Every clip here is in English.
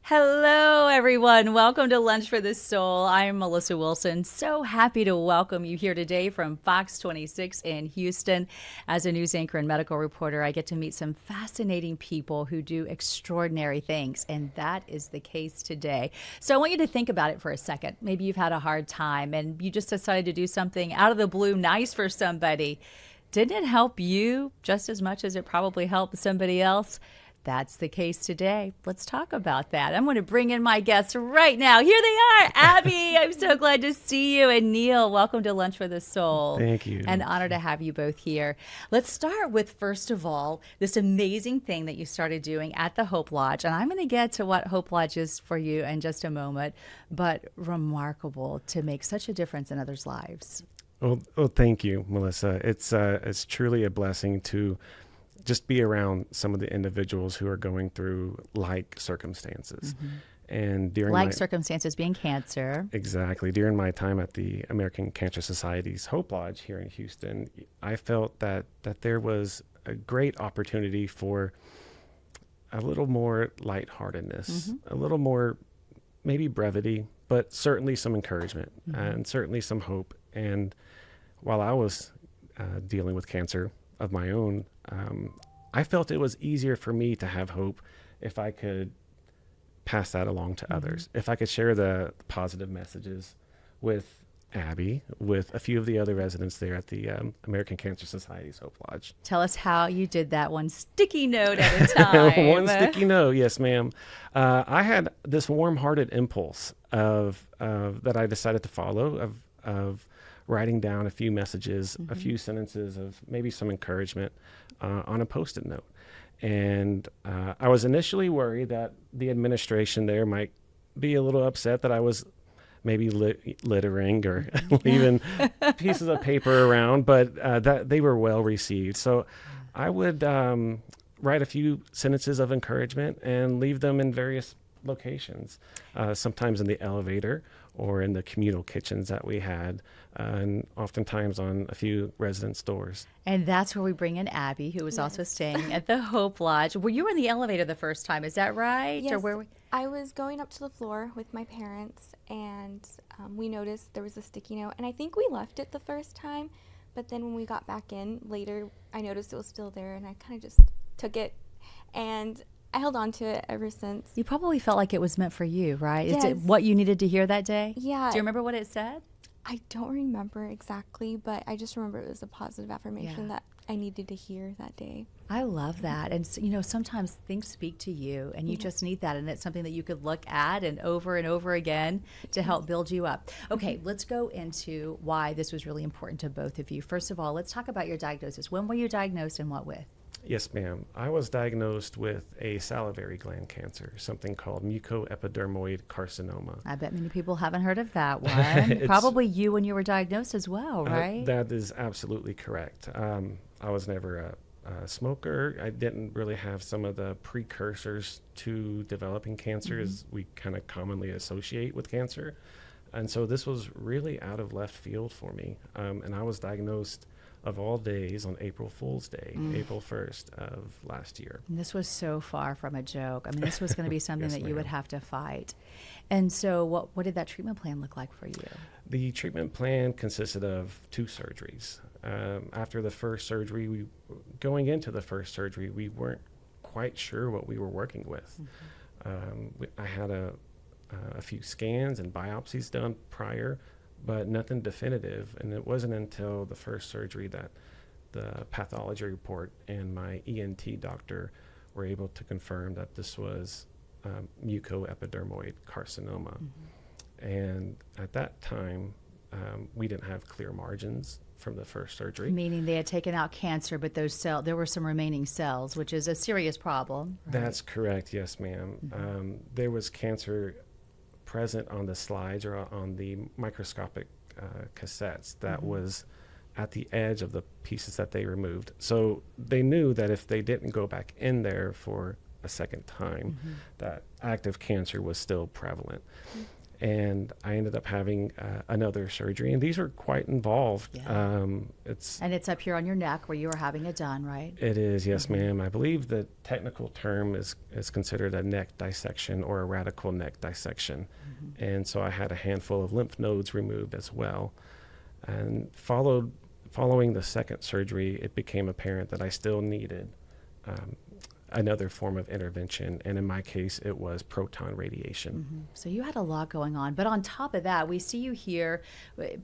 Hello, everyone. Welcome to Lunch for the Soul. I'm Melissa Wilson. So happy to welcome you here today from Fox 26 in Houston. As a news anchor and medical reporter, I get to meet some fascinating people who do extraordinary things, and that is the case today. So I want you to think about it for a second. Maybe you've had a hard time and you just decided to do something out of the blue nice for somebody. Didn't it help you just as much as it probably helped somebody else? That's the case today. Let's talk about that. I'm going to bring in my guests right now. Here they are. Abbi, I'm so glad to see you. And Neil, welcome to Lunch for the Soul. Thank you. An honor to have you both here. Let's start with, first of all, this amazing thing that you started doing at the Hope Lodge. And I'm going to get to what Hope Lodge is for you in just a moment, but remarkable to make such a difference in others' lives. Well, thank you, Melissa. It's truly a blessing to just be around some of the individuals who are going through like circumstances. Mm-hmm. And during circumstances being cancer. Exactly. During my time at the American Cancer Society's Hope Lodge here in Houston, I felt that there was a great opportunity for a little more lightheartedness, a little more maybe brevity, but certainly some encouragement and certainly some hope. And while I was dealing with cancer of my own, I felt it was easier for me to have hope if I could pass that along to others, if I could share the positive messages with Abbi, with a few of the other residents there at the American Cancer Society's Hope Lodge. Tell us how you did that one sticky note at a time. One sticky note, yes, ma'am. I had this warm-hearted impulse that I decided to follow of writing down a few messages, a few sentences of maybe some encouragement on a Post-it note. And I was initially worried that the administration there might be a little upset that I was maybe littering or leaving pieces of paper around, but that they were well received. So I would write a few sentences of encouragement and leave them in various locations, sometimes in the elevator or in the communal kitchens that we had, and oftentimes on a few residents' doors. And that's where we bring in Abbi, who was also staying at the Hope Lodge. Well, you were in the elevator the first time, is that right? Yes, or where I was going up to the floor with my parents, and we noticed there was a sticky note, and I think we left it the first time, but then when we got back in later, I noticed it was still there, and I kind of just took it, and I held on to it ever since. You probably felt like it was meant for you, right? Yes. Is it what you needed to hear that day? Yeah. Do you remember what it said? I don't remember exactly, but I just remember it was a positive affirmation that I needed to hear that day. I love that. And, sometimes things speak to you, and you just need that. And it's something that you could look at and over again to help build you up. Okay, let's go into why this was really important to both of you. First of all, let's talk about your diagnosis. When were you diagnosed and what with? Yes, ma'am. I was diagnosed with a salivary gland cancer, something called mucoepidermoid carcinoma. I bet many people haven't heard of that one. Probably you when you were diagnosed as well, right? That is absolutely correct. I was never a smoker. I didn't really have some of the precursors to developing cancer as we kind of commonly associate with cancer. And so this was really out of left field for me. And I was diagnosed of all days on April Fool's Day, April 1st of last year. And this was so far from a joke. I mean, this was going to be something Yes, that you would have to fight. And so what did that treatment plan look like for you? The treatment plan consisted of 2 surgeries. After the first surgery, going into the first surgery, we weren't quite sure what we were working with. I had a few scans and biopsies done prior, but nothing definitive. And it wasn't until the first surgery that the pathology report and my ENT doctor were able to confirm that this was mucoepidermoid carcinoma. And at that time, we didn't have clear margins from the first surgery. Meaning they had taken out cancer, but there were some remaining cells, which is a serious problem. Right? That's correct, yes, ma'am. There was cancer present on the slides or on the microscopic cassettes that was at the edge of the pieces that they removed. So they knew that if they didn't go back in there for a second time, that active cancer was still prevalent. and I ended up having another surgery, and these are quite involved. Yeah. It's And it's up here on your neck where you were having it done, right? It is, yes, ma'am. I believe the technical term is considered a neck dissection or a radical neck dissection. And so I had a handful of lymph nodes removed as well. And following the second surgery, it became apparent that I still needed another form of intervention. And in my case, it was proton radiation. So you had a lot going on. But on top of that, we see you here,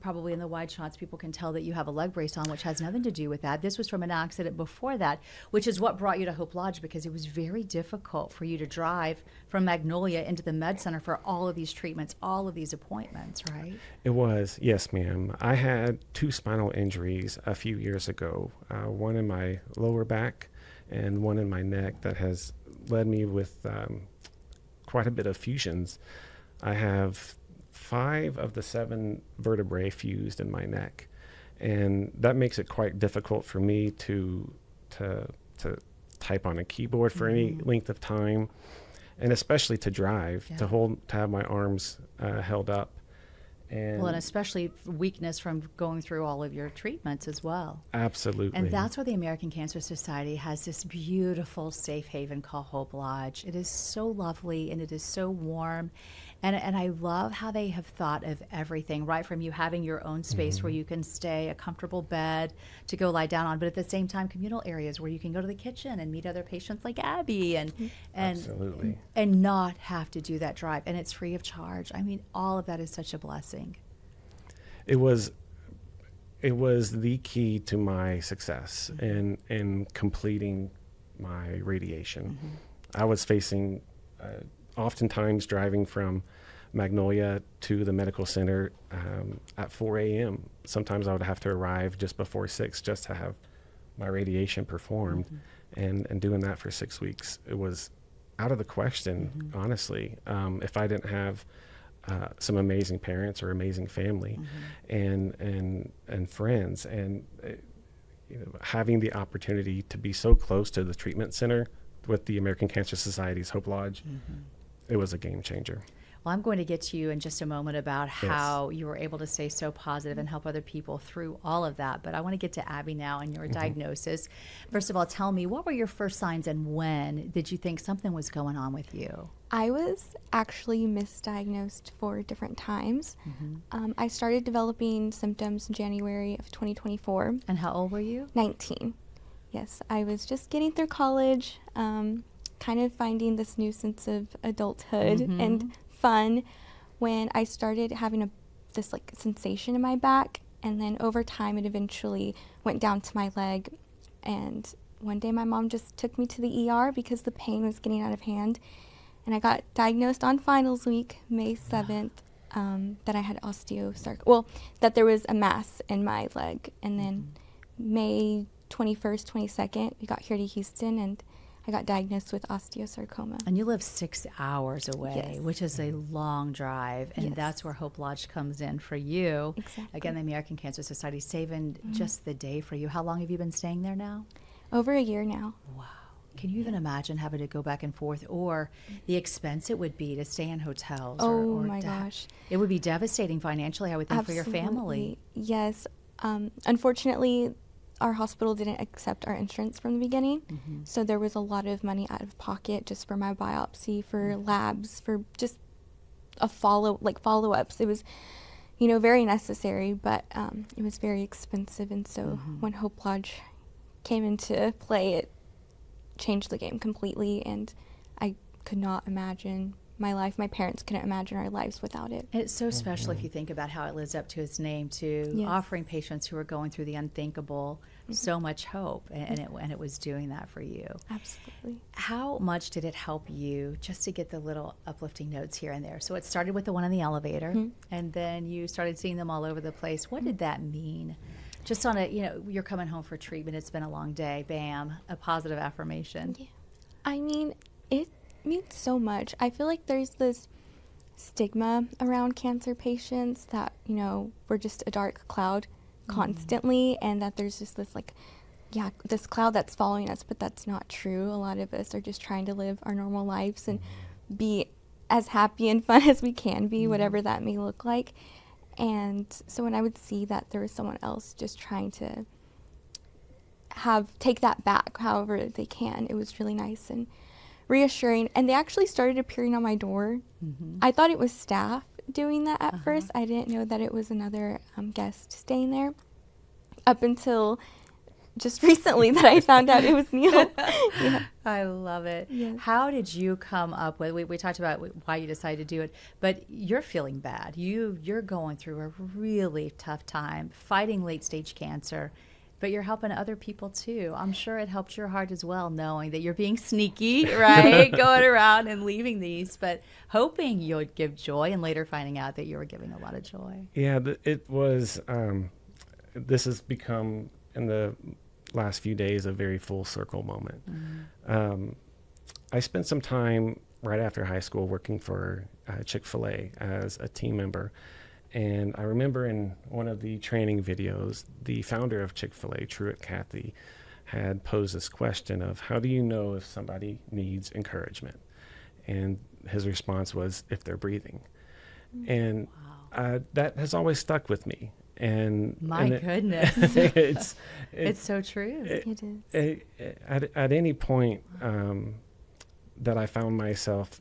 probably in the wide shots, people can tell that you have a leg brace on, which has nothing to do with that. This was from an accident before that, which is what brought you to Hope Lodge, because it was very difficult for you to drive from Magnolia into the med center for all of these treatments, all of these appointments, right? It was, yes, ma'am. I had 2 spinal injuries a few years ago, one in my lower back and one in my neck that has led me with quite a bit of fusions. I have 5 of the 7 vertebrae fused in my neck, and that makes it quite difficult for me to type on a keyboard for any length of time, and especially to drive, to have my arms held up. And especially weakness from going through all of your treatments as well. Absolutely. And that's where the American Cancer Society has this beautiful safe haven called Hope Lodge. It is so lovely and it is so warm. And I love how they have thought of everything, right from you having your own space where you can stay, a comfortable bed to go lie down on, but at the same time communal areas where you can go to the kitchen and meet other patients like Abby Absolutely. and not have to do that drive. And it's free of charge. I mean, all of that is such a blessing. It was the key to my success in completing my radiation. I was facing oftentimes driving from Magnolia to the medical center at 4 a.m. Sometimes I would have to arrive just before 6 just to have my radiation performed. And doing that for 6 weeks, it was out of the question, honestly, if I didn't have some amazing parents or amazing family and friends, and having the opportunity to be so close to the treatment center with the American Cancer Society's Hope Lodge, it was a game changer. Well, I'm going to get to you in just a moment about how you were able to stay so positive and help other people through all of that. But I want to get to Abby now and your diagnosis. First of all, tell me, what were your first signs and when did you think something was going on with you? I was actually misdiagnosed 4 different times. I started developing symptoms in January of 2024. And how old were you? 19. Yes, I was just getting through college, kind of finding this new sense of adulthood and fun when I started having this like sensation in my back, and then over time it eventually went down to my leg. And one day my mom just took me to the ER because the pain was getting out of hand, and I got diagnosed on finals week, May 7th, that I had that there was a mass in my leg. And then May 21st, 22nd, we got here to Houston, and I got diagnosed with osteosarcoma. And you live 6 hours away, Yes. which is a long drive. And Yes. that's where Hope Lodge comes in for you. Exactly. Again, the American Cancer Society saving just the day for you. How long have you been staying there now? Over a year now. Wow. Can you even imagine having to go back and forth, or the expense it would be to stay in hotels? Oh my gosh. It would be devastating financially, I would think, Absolutely. for your family. Yes. Unfortunately, our hospital didn't accept our insurance from the beginning. So there was a lot of money out of pocket just for my biopsy, for labs, for just follow-ups. It was, very necessary, but it was very expensive. And so when Hope Lodge came into play, it changed the game completely, and I could not imagine my life. My parents couldn't imagine our lives without it. It's so special if you think about how it lives up to its name, to Yes. offering patients who are going through the unthinkable so much hope, and it was doing that for you. Absolutely. How much did it help you just to get the little uplifting notes here and there? So it started with the one in the elevator, and then you started seeing them all over the place. What did that mean? Just on you're coming home for treatment, it's been a long day, bam, a positive affirmation. Yeah. I mean, it means so much. I feel like there's this stigma around cancer patients that, we're just a dark cloud constantly, and that there's just this this cloud that's following us, but that's not true. A lot of us are just trying to live our normal lives and be as happy and fun as we can be, whatever that may look like. And so when I would see that there was someone else just trying to take that back however they can, it was really nice and reassuring. And they actually started appearing on my door. I thought it was staff doing that at first. I didn't know that it was another guest staying there up until just recently that I found out it was Neil. Yeah. I love it. Yes. How did you come up with, we talked about why you decided to do it, but you're feeling bad. You're going through a really tough time fighting late stage cancer, but you're helping other people too. I'm sure it helped your heart as well, knowing that you're being sneaky, right? Going around and leaving these, but hoping you would give joy, and later finding out that you were giving a lot of joy. Yeah, it was, this has become, in the last few days, a very full circle moment. I spent some time right after high school working for Chick-fil-A as a team member. And I remember in one of the training videos, the founder of Chick-fil-A, Truett Cathy, had posed this question of, how do you know if somebody needs encouragement? And his response was, if they're breathing. And that has always stuck with me. And goodness, it's so true. It is. At any point that I found myself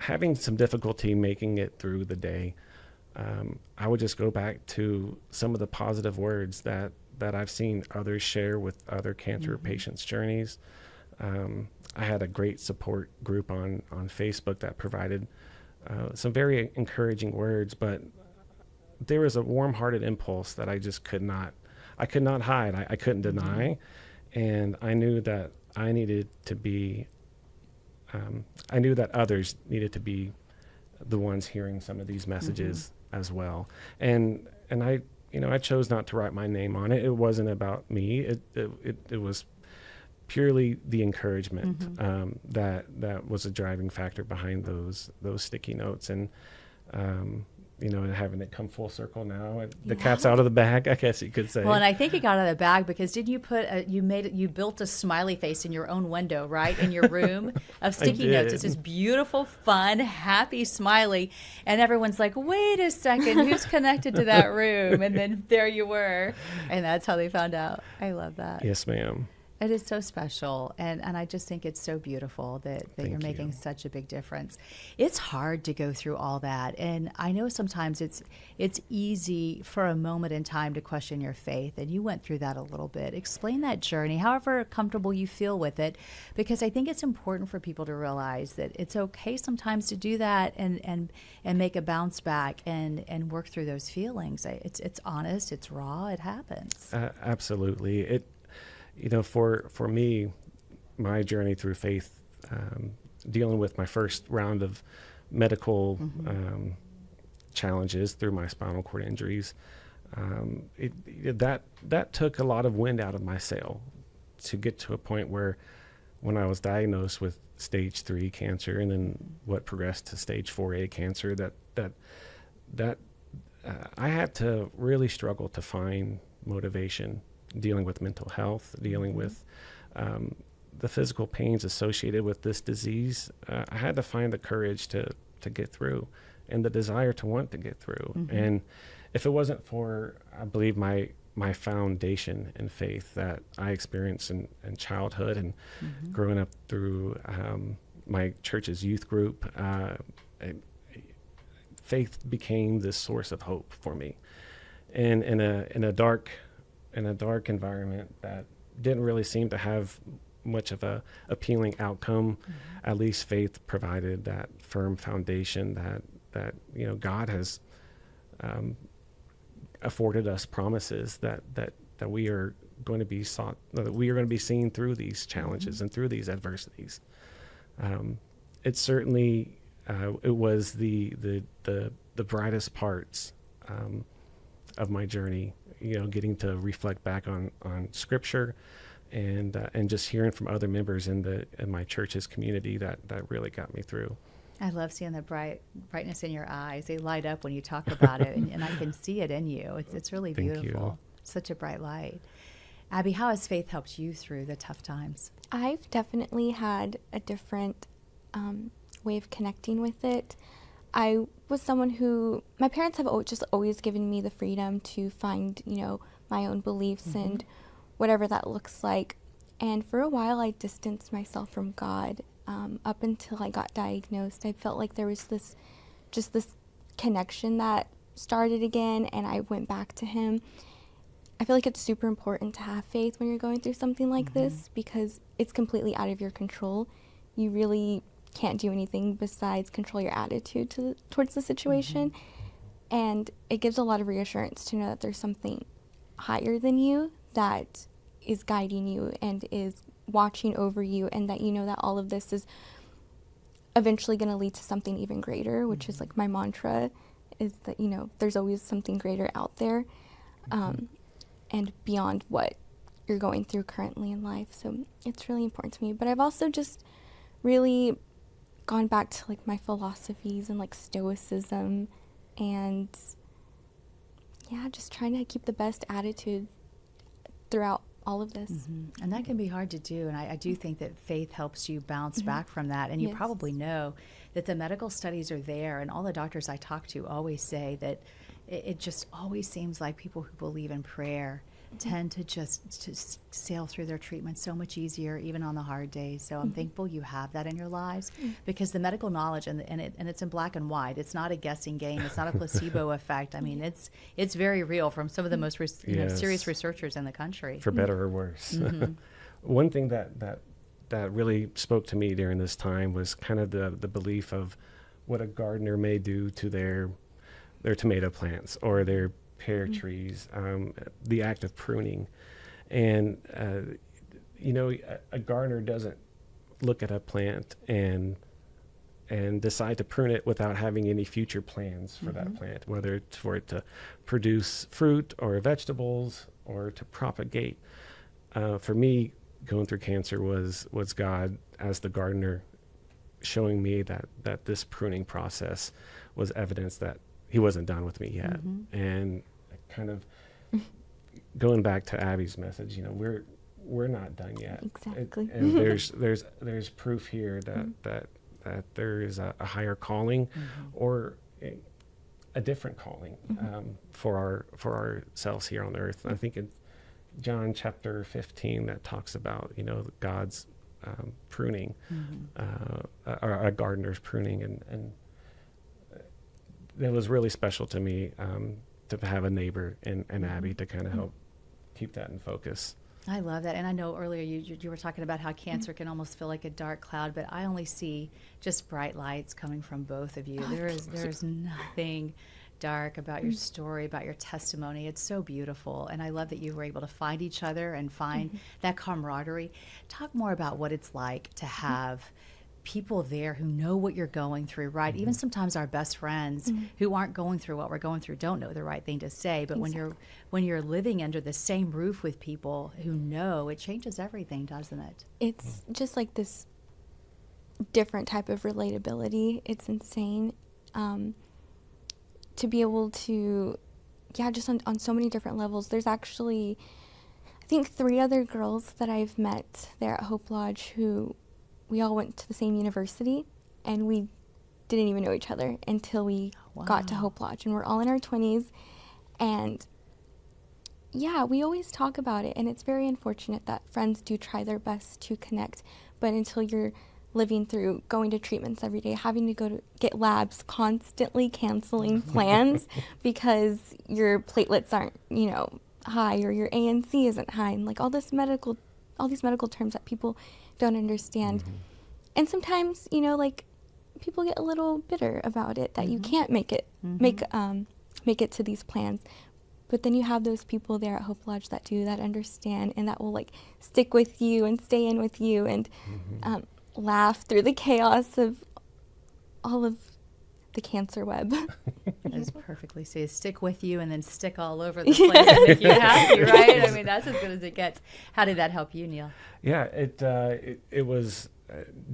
having some difficulty making it through the day, I would just go back to some of the positive words that I've seen others share with other cancer patients' journeys. I had a great support group on Facebook that provided some very encouraging words, but there was a warm-hearted impulse that I just could not hide. I couldn't deny. And I knew that I needed to be, I knew that others needed to be the ones hearing some of these messages as well. And I chose not to write my name on it. It wasn't about me. It was purely the encouragement that was a driving factor behind those sticky notes. And having it come full circle now, the cat's out of the bag, I guess you could say. Well, and I think it got out of the bag because didn't you you built a smiley face in your own window, right, in your room of sticky notes. It's this beautiful, fun, happy smiley, and everyone's like, wait a second, who's connected to that room? And then there you were, and that's how they found out. I love that. Yes, ma'am. It is so special, and I just think it's so beautiful that you're making such a big difference. It's hard to go through all that, and I know sometimes it's easy for a moment in time to question your faith, and you went through that a little bit. Explain that journey, however comfortable you feel with it, because I think it's important for people to realize that it's okay sometimes to do that and make a bounce back and work through those feelings. It's honest, it's raw, it happens. Absolutely. For me, my journey through faith, dealing with my first round of medical challenges through my spinal cord injuries, that took a lot of wind out of my sail to get to a point where, when I was diagnosed with stage 3 cancer and then what progressed to stage 4A cancer, that I had to really struggle to find motivation, dealing with mental health, dealing with the physical pains associated with this disease. I had to find the courage to get through and the desire to want to get through. And if it wasn't for, I believe, my foundation in faith that I experienced in childhood and growing up through my church's youth group, faith became this source of hope for me. And in a dark environment that didn't really seem to have much of a appealing outcome, at least faith provided that firm foundation that God has afforded us promises that we are going to be seen through these challenges and through these adversities. It certainly it was the brightest parts of my journey, getting to reflect back on Scripture and just hearing from other members in my church's community that really got me through. I love seeing the brightness in your eyes. They light up when you talk about it, and I can see it in you. It's really beautiful. Thank you. Such a bright light. Abbi, how has faith helped you through the tough times? I've definitely had a different way of connecting with it. I was someone who, my parents have just always given me the freedom to find, my own beliefs and whatever that looks like. And for a while, I distanced myself from God. Up until I got diagnosed, I felt like there was this connection that started again, and I went back to Him. I feel like it's super important to have faith when you're going through something like this, because it's completely out of your control. You really can't do anything besides control your attitude towards the situation. And it gives a lot of reassurance to know that there's something higher than you that is guiding you and is watching over you, and that that all of this is eventually going to lead to something even greater, which is like my mantra, is that there's always something greater out there, and beyond what you're going through currently in life. So it's really important to me. But I've also just really gone back to like my philosophies and like stoicism, and just trying to keep the best attitude throughout all of this. And that can be hard to do. And I do think that faith helps you bounce back from that. And you probably know that the medical studies are there, and all the doctors I talk to always say that it just always seems like people who believe in prayer tend to just sail through their treatment so much easier, even on the hard days. So I'm thankful you have that in your lives, because the medical knowledge, and it's in black and white. It's not a guessing game. It's not a placebo effect. I mean, it's very real from some of the most serious researchers in the country. For better or worse. One thing that really spoke to me during this time was kind of the belief of what a gardener may do to their tomato plants or their pear trees, the act of pruning. And, a gardener doesn't look at a plant and decide to prune it without having any future plans for that plant, whether it's for it to produce fruit or vegetables or to propagate. For me, going through cancer was God as the gardener showing me that this pruning process was evidence that He wasn't done with me yet. And kind of going back to Abby's message, we're not done yet. Exactly. And there's proof here that there is a higher calling or a different calling for ourselves here on earth. I think in John chapter 15 that talks about God's pruning, or a gardener's pruning, and it was really special to me to have a neighbor and Abby to kind of help keep that in focus. I love that. And I know earlier you were talking about how cancer can almost feel like a dark cloud, but I only see just bright lights coming from both of you. There is nothing dark about your story, about your testimony. It's so beautiful. And I love that you were able to find each other and find that camaraderie. Talk more about what it's like to have people there who know what you're going through, right? Even sometimes our best friends who aren't going through what we're going through don't know the right thing to say. But when you're living under the same roof with people who know, it changes everything, doesn't it? It's just like this different type of relatability. It's insane to be able to, just on so many different levels. There's actually, I think, 3 other girls that I've met there at Hope Lodge who we all went to the same university, and we didn't even know each other until we got to Hope Lodge. And we're all in our 20s. And we always talk about it. And it's very unfortunate that friends do try their best to connect. But until you're living through going to treatments every day, having to go to get labs, constantly canceling plans because your platelets aren't, high, or your ANC isn't high, and like all these medical terms that people don't understand. And sometimes, people get a little bitter about it, that you can't make it to these plans. But then you have those people there at Hope Lodge that do, that understand, and that will stick with you and stay in with you and laugh through the chaos of all of the cancer web. That's perfectly said. Stick with you and then stick all over the place and make you happy, right? I mean, that's as good as it gets. How did that help you, Neil? Yeah, it was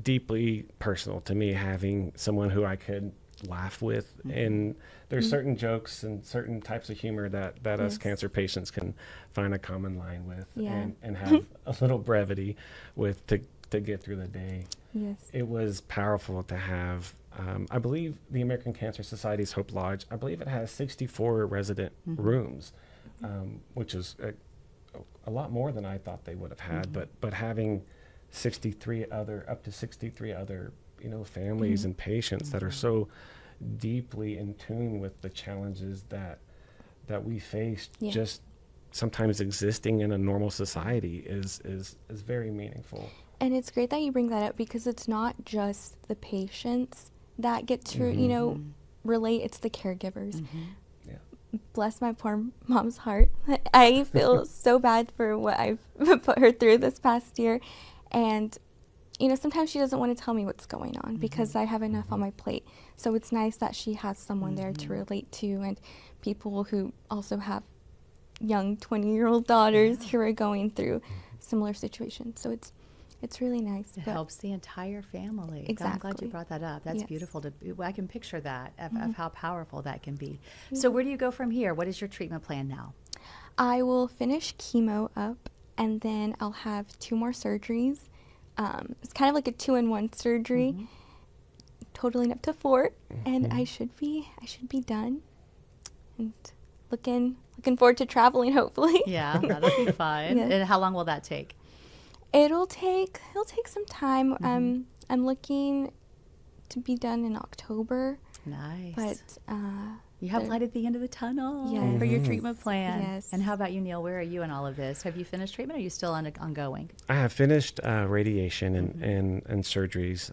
deeply personal to me, having someone who I could laugh with. And there's certain jokes and certain types of humor that us cancer patients can find a common line with, and have a little brevity with, to to get through the day. Yes. It was powerful to have, I believe the American Cancer Society's Hope Lodge, I believe it has 64 resident rooms, which is a lot more than I thought they would have had, but having up to 63 other, families and patients that are so deeply in tune with the challenges that we face, just sometimes existing in a normal society is very meaningful. And it's great that you bring that up, because it's not just the patients that get to, relate, it's the caregivers. Yeah. Bless my poor mom's heart. I feel so bad for what I've put her through this past year. And, sometimes she doesn't want to tell me what's going on because I have enough on my plate. So it's nice that she has someone there to relate to, and people who also have young 20-year-old daughters who are going through similar situations. So it's really nice. It helps the entire family. Exactly. I'm glad you brought that up. That's beautiful. I can picture that, of how powerful that can be. Yeah. So where do you go from here? What is your treatment plan now? I will finish chemo up, and then I'll have 2 more surgeries. It's kind of like a 2-in-1 surgery, totaling up to 4, and I should be done. And looking forward to traveling, hopefully. Yeah, that'll be fine. Yes. And how long will that take? It'll take some time. I'm looking to be done in October. Nice. But you have light at the end of the tunnel Yes. for your treatment plan. Yes. And how about you, Neil? Where are you in all of this? Have you finished treatment, or are you still ongoing? I have finished radiation and surgeries,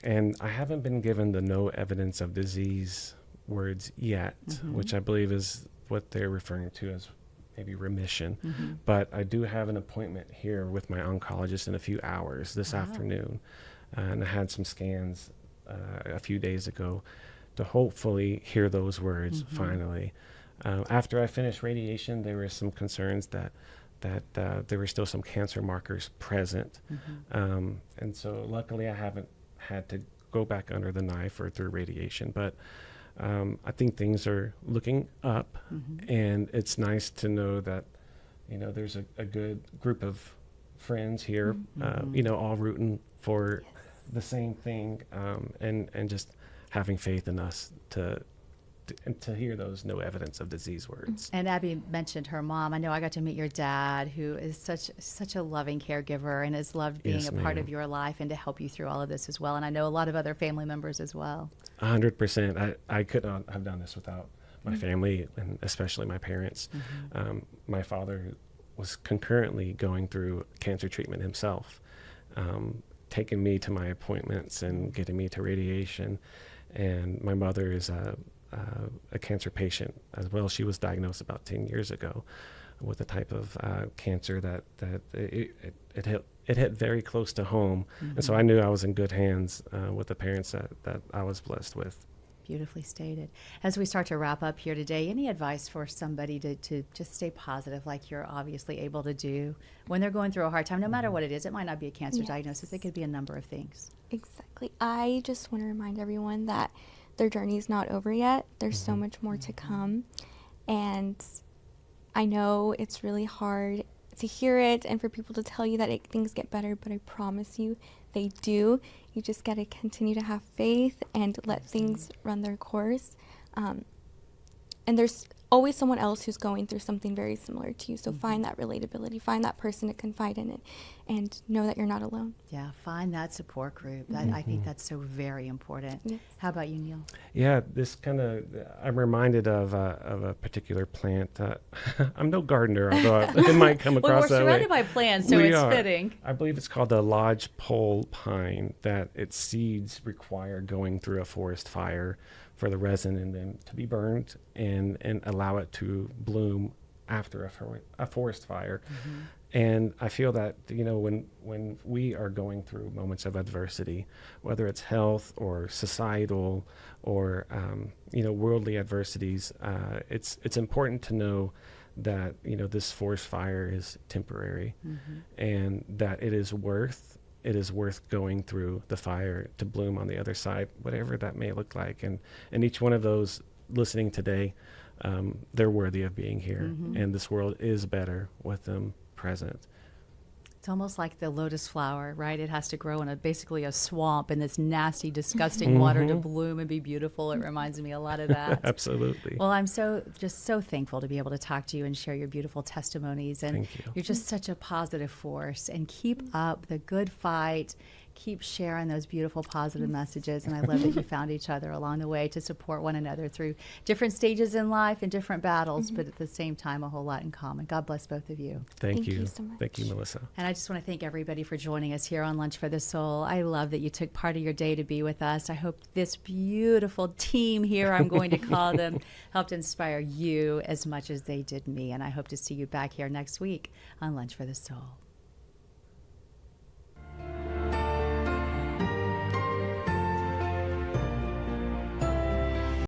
and I haven't been given the no evidence of disease words yet, which I believe is what they're referring to as maybe remission. But I do have an appointment here with my oncologist in a few hours this afternoon, and I had some scans a few days ago to hopefully hear those words finally. After I finished radiation, there were some concerns that there were still some cancer markers present. And so luckily I haven't had to go back under the knife or through radiation, but I think things are looking up, and it's nice to know that, there's a good group of friends here, all rooting for the same thing, and just having faith in us to hear those no evidence of disease words. And Abbi mentioned her mom. I know I got to meet your dad, who is such a loving caregiver and has loved being a part of your life and to help you through all of this as well. And I know a lot of other family members as well. 100%. I could not have done this without my family, and especially my parents. My father was concurrently going through cancer treatment himself, taking me to my appointments and getting me to radiation. And my mother is a cancer patient as well. She was diagnosed about 10 years ago with a type of cancer that it hit very close to home. And so I knew I was in good hands with the parents that I was blessed with. Beautifully stated. As we start to wrap up here today, any advice for somebody to just stay positive, like you're obviously able to do when they're going through a hard time, no matter what it is? It might not be a cancer diagnosis. It could be a number of things. Exactly. I just want to remind everyone that their journey is not over yet. There's so much more to come. And I know it's really hard to hear it and for people to tell you that things get better, but I promise you they do. You just got to continue to have faith and let things run their course. And there's always someone else who's going through something very similar to you. So find that relatability, find that person to confide in it, and know that you're not alone. Yeah, find that support group. I think that's so very important. Yes. How about you, Neil? Yeah, I'm reminded of a particular plant. I'm no gardener, although it might come Well, across we're that way. surrounded by plants, so We it's are. fitting. I believe it's called the lodgepole pine, that its seeds require going through a forest fire for the resin and then to be burned and allow it to bloom after a forest fire. And I feel that, when we are going through moments of adversity, whether it's health or societal or, worldly adversities, it's important to know that, this forest fire is temporary, and that it is worth going through the fire to bloom on the other side, whatever that may look like. And each one of those listening today, they're worthy of being here, and this world is better with them present. It's almost like the lotus flower, right? It has to grow in basically a swamp in this nasty, disgusting water to bloom and be beautiful. It reminds me a lot of that. Absolutely. Well, I'm just so thankful to be able to talk to you and share your beautiful testimonies. And Thank you. You're just such a positive force. And keep up the good fight. Keep sharing those beautiful, positive messages. And I love that you found each other along the way to support one another through different stages in life and different battles, but at the same time, a whole lot in common. God bless both of you. Thank you. so much. Thank you, Melissa. And I just want to thank everybody for joining us here on Lunch for the Soul. I love that you took part of your day to be with us. I hope this beautiful team here, I'm going to call them, helped inspire you as much as they did me. And I hope to see you back here next week on Lunch for the Soul.